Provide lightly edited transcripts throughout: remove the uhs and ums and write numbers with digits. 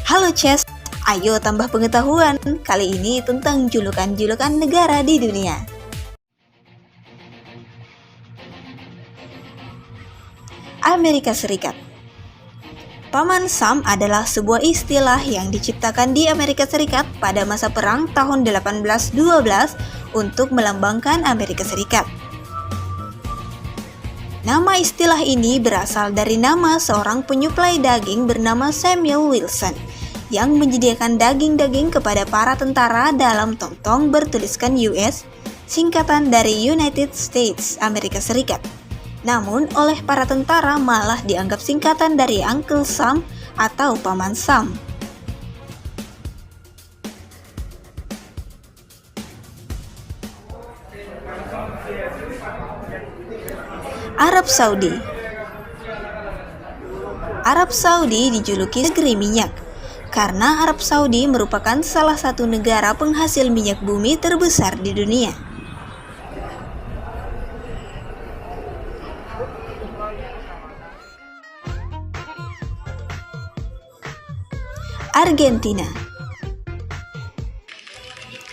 Halo Chess, ayo tambah pengetahuan. Kali ini tentang julukan-julukan negara di dunia. Amerika Serikat. Paman Sam adalah sebuah istilah yang diciptakan di Amerika Serikat pada masa perang tahun 1812 untuk melambangkan Amerika Serikat. Nama istilah ini berasal dari nama seorang penyuplai daging bernama Samuel Wilson yang menyediakan daging-daging kepada para tentara dalam tong-tong bertuliskan US, singkatan dari United States Amerika Serikat. Namun, oleh para tentara malah dianggap singkatan dari Uncle Sam atau Paman Sam. Arab Saudi. Arab Saudi dijuluki negeri minyak karena Arab Saudi merupakan salah satu negara penghasil minyak bumi terbesar di dunia. Argentina.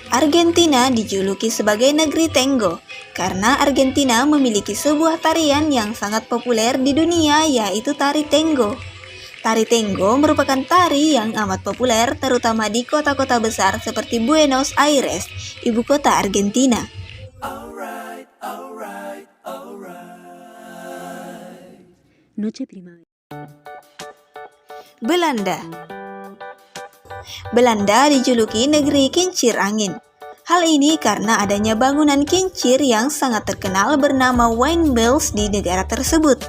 Argentina dijuluki sebagai negeri tango karena Argentina memiliki sebuah tarian yang sangat populer di dunia, yaitu tari tango. Tari tango merupakan tari yang amat populer terutama di kota-kota besar seperti Buenos Aires, ibu kota Argentina. Belanda. Belanda dijuluki negeri kincir angin. Hal ini karena adanya bangunan kincir yang sangat terkenal bernama windmills di negara tersebut.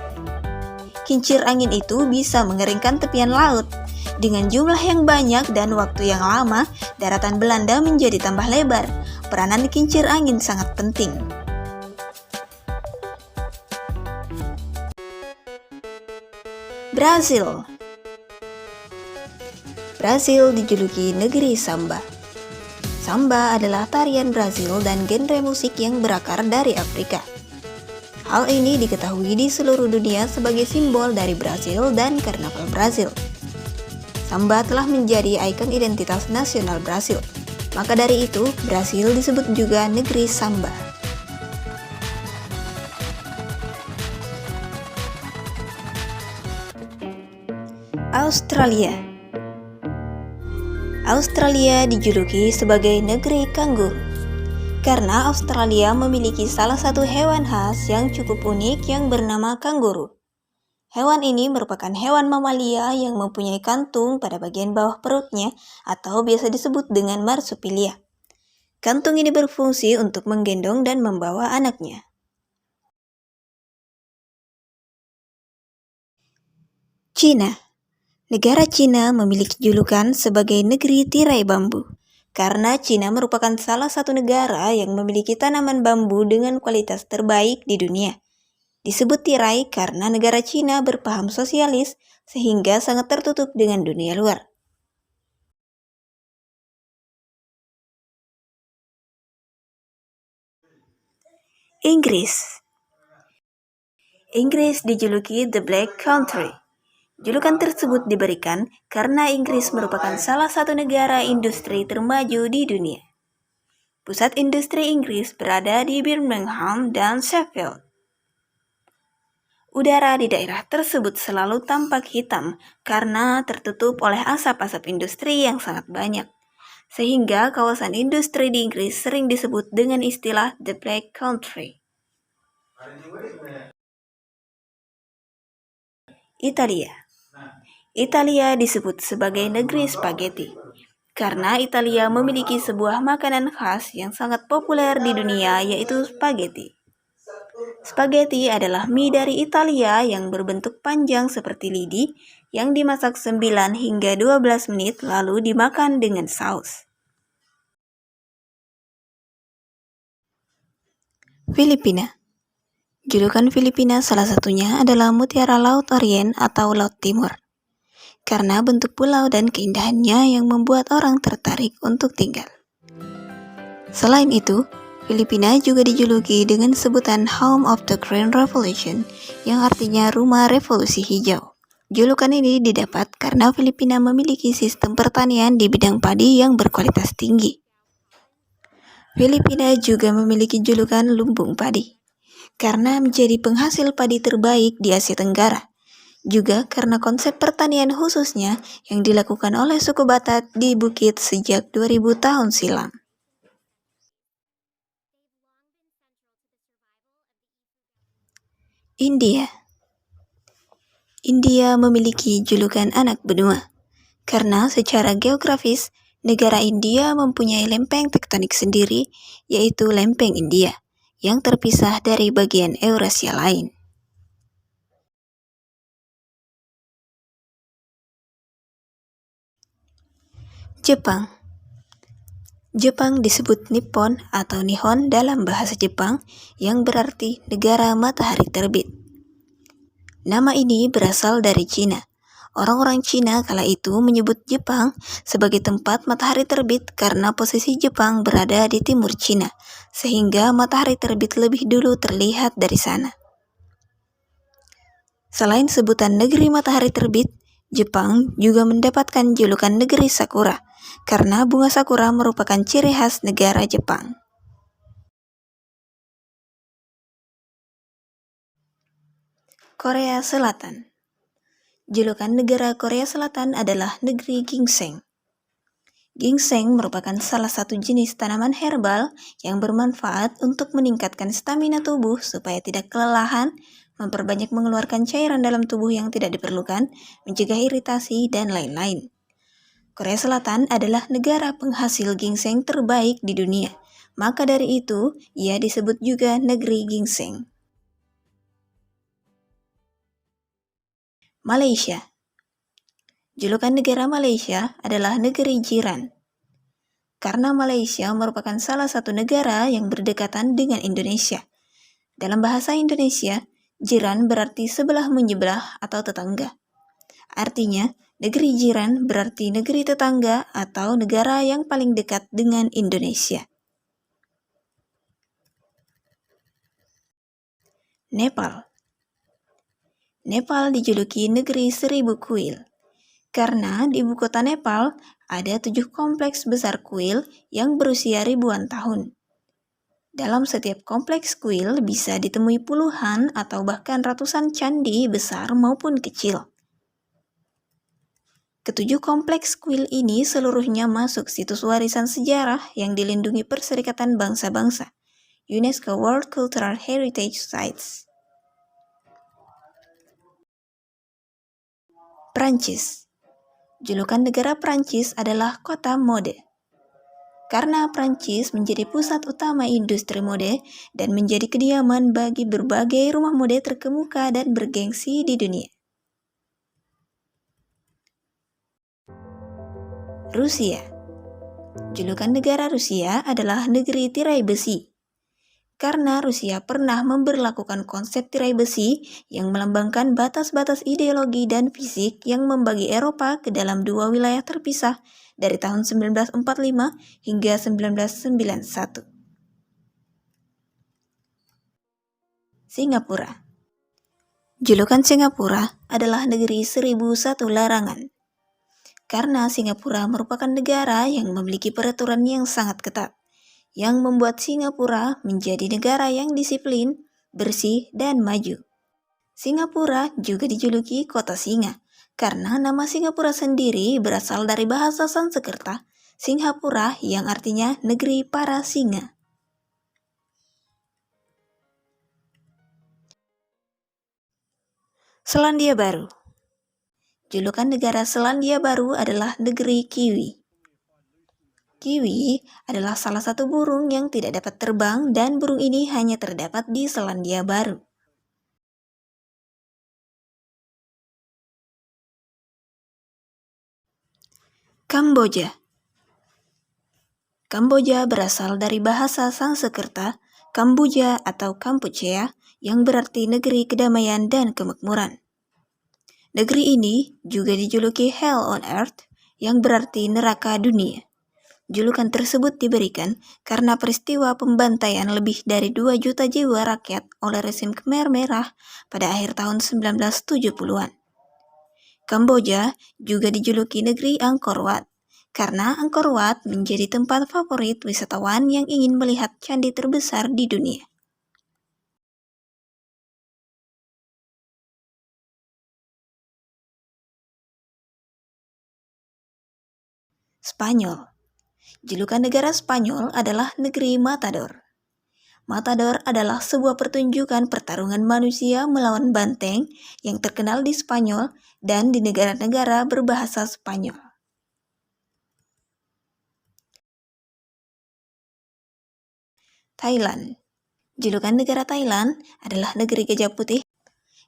Kincir angin itu bisa mengeringkan tepian laut. Dengan jumlah yang banyak dan waktu yang lama, daratan Belanda menjadi tambah lebar. Peranan kincir angin sangat penting. Brasil. Brasil dijuluki negeri samba. Samba adalah tarian Brasil dan genre musik yang berakar dari Afrika. Hal ini diketahui di seluruh dunia sebagai simbol dari Brasil dan karnaval Brasil. Samba telah menjadi ikon identitas nasional Brasil. Maka dari itu, Brasil disebut juga negeri samba. Australia. Australia dijuluki sebagai negeri kanguru karena Australia memiliki salah satu hewan khas yang cukup unik yang bernama kanguru. Hewan ini merupakan hewan mamalia yang mempunyai kantung pada bagian bawah perutnya atau biasa disebut dengan marsupilia. Kantung ini berfungsi untuk menggendong dan membawa anaknya. Cina. Negara Cina memiliki julukan sebagai negeri tirai bambu, karena Cina merupakan salah satu negara yang memiliki tanaman bambu dengan kualitas terbaik di dunia. Disebut tirai karena negara Cina berpaham sosialis sehingga sangat tertutup dengan dunia luar. Inggris. Inggris dijuluki The Black Country. Julukan tersebut diberikan karena Inggris merupakan salah satu negara industri termaju di dunia. Pusat industri Inggris berada di Birmingham dan Sheffield. Udara di daerah tersebut selalu tampak hitam karena tertutup oleh asap-asap industri yang sangat banyak. Sehingga kawasan industri di Inggris sering disebut dengan istilah The Black Country. Italia. Italia disebut sebagai negeri spaghetti karena Italia memiliki sebuah makanan khas yang sangat populer di dunia, yaitu spaghetti. Spaghetti adalah mie dari Italia yang berbentuk panjang seperti lidi yang dimasak 9 hingga 12 menit lalu dimakan dengan saus. Filipina. Julukan Filipina salah satunya adalah Mutiara Laut Orient atau Laut Timur, karena bentuk pulau dan keindahannya yang membuat orang tertarik untuk tinggal. Selain itu, Filipina juga dijuluki dengan sebutan Home of the Green Revolution, yang artinya rumah revolusi hijau. Julukan ini didapat karena Filipina memiliki sistem pertanian di bidang padi yang berkualitas tinggi. Filipina juga memiliki julukan lumbung padi, karena menjadi penghasil padi terbaik di Asia Tenggara. Juga karena konsep pertanian khususnya yang dilakukan oleh suku Batak di bukit sejak 2000 tahun silam. India memiliki julukan anak benua, karena secara geografis, negara India mempunyai lempeng tektonik sendiri, yaitu lempeng India, yang terpisah dari bagian Eurasia lain. Jepang disebut Nippon atau Nihon dalam bahasa Jepang, yang berarti negara matahari terbit. Nama ini berasal dari Cina. Orang-orang Cina kala itu menyebut Jepang sebagai tempat matahari terbit karena posisi Jepang berada di timur Cina, sehingga matahari terbit lebih dulu terlihat dari sana. Selain sebutan negeri matahari terbit, Jepang juga mendapatkan julukan negeri Sakura, karena bunga sakura merupakan ciri khas negara Jepang. Korea Selatan. Julukan negara Korea Selatan adalah negeri ginseng. Ginseng merupakan salah satu jenis tanaman herbal yang bermanfaat untuk meningkatkan stamina tubuh supaya tidak kelelahan, memperbanyak mengeluarkan cairan dalam tubuh yang tidak diperlukan, mencegah iritasi, dan lain-lain. Korea Selatan adalah negara penghasil ginseng terbaik di dunia, maka dari itu ia disebut juga negeri ginseng. Malaysia. Julukan negara Malaysia adalah negeri jiran, karena Malaysia merupakan salah satu negara yang berdekatan dengan Indonesia. Dalam bahasa Indonesia, jiran berarti sebelah menyebelah atau tetangga. Artinya, negeri jiran berarti negeri tetangga atau negara yang paling dekat dengan Indonesia. Nepal dijuluki negeri 1000 kuil, karena di ibu kota Nepal ada 7 kompleks besar kuil yang berusia ribuan tahun. Dalam setiap kompleks kuil bisa ditemui puluhan atau bahkan ratusan candi besar maupun kecil. Ketujuh kompleks kuil ini seluruhnya masuk situs warisan sejarah yang dilindungi Perserikatan Bangsa-Bangsa, UNESCO World Cultural Heritage Sites. Prancis. Julukan negara Prancis adalah kota mode, karena Prancis menjadi pusat utama industri mode dan menjadi kediaman bagi berbagai rumah mode terkemuka dan bergengsi di dunia. Rusia. Julukan negara Rusia adalah negeri tirai besi, karena Rusia pernah memberlakukan konsep tirai besi yang melambangkan batas-batas ideologi dan fisik yang membagi Eropa ke dalam dua wilayah terpisah dari tahun 1945 hingga 1991. Singapura. Julukan Singapura adalah negeri 1001 larangan, karena Singapura merupakan negara yang memiliki peraturan yang sangat ketat, yang membuat Singapura menjadi negara yang disiplin, bersih, dan maju. Singapura juga dijuluki kota singa, karena nama Singapura sendiri berasal dari bahasa Sanskerta, Singhapura, yang artinya negeri para singa. Selandia Baru. Julukan negara Selandia Baru adalah negeri kiwi. Kiwi adalah salah satu burung yang tidak dapat terbang dan burung ini hanya terdapat di Selandia Baru. Kamboja. Kamboja berasal dari bahasa Sanskerta, Kambuja atau Kampuchea, yang berarti negeri kedamaian dan kemakmuran. Negeri ini juga dijuluki Hell on Earth, yang berarti neraka dunia. Julukan tersebut diberikan karena peristiwa pembantaian lebih dari 2 juta jiwa rakyat oleh rezim Khmer Merah pada akhir tahun 1970-an. Kamboja juga dijuluki negeri Angkor Wat, karena Angkor Wat menjadi tempat favorit wisatawan yang ingin melihat candi terbesar di dunia. Spanyol. Julukan negara Spanyol adalah negeri Matador. Matador adalah sebuah pertunjukan pertarungan manusia melawan banteng yang terkenal di Spanyol dan di negara-negara berbahasa Spanyol. Thailand. Julukan negara Thailand adalah negeri gajah putih.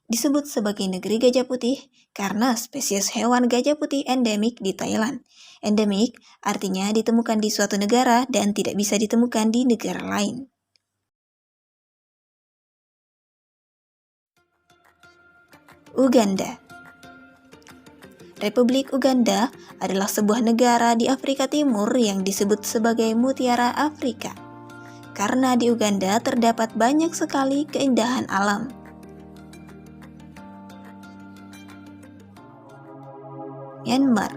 Disebut sebagai negeri gajah putih karena spesies hewan gajah putih endemik di Thailand. Endemik artinya ditemukan di suatu negara dan tidak bisa ditemukan di negara lain. Uganda. Republik Uganda adalah sebuah negara di Afrika Timur yang disebut sebagai Mutiara Afrika, karena di Uganda terdapat banyak sekali keindahan alam. Myanmar.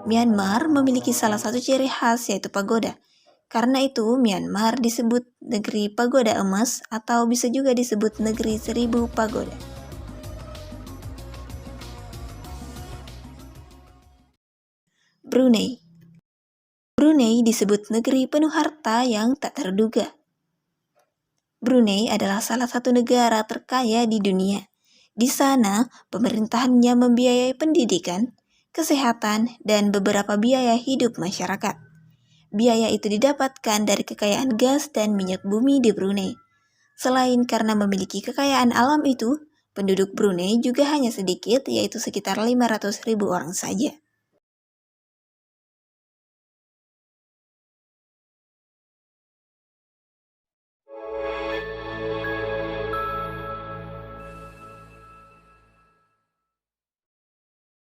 Myanmar memiliki salah satu ciri khas yaitu pagoda. Karena itu, Myanmar disebut negeri pagoda emas atau bisa juga disebut negeri 1000 pagoda. Brunei. Brunei disebut negeri penuh harta yang tak terduga. Brunei adalah salah satu negara terkaya di dunia. Di sana, pemerintahannya membiayai pendidikan, kesehatan, dan beberapa biaya hidup masyarakat. Biaya itu didapatkan dari kekayaan gas dan minyak bumi di Brunei. Selain karena memiliki kekayaan alam itu, penduduk Brunei juga hanya sedikit, yaitu sekitar 500.000 orang saja.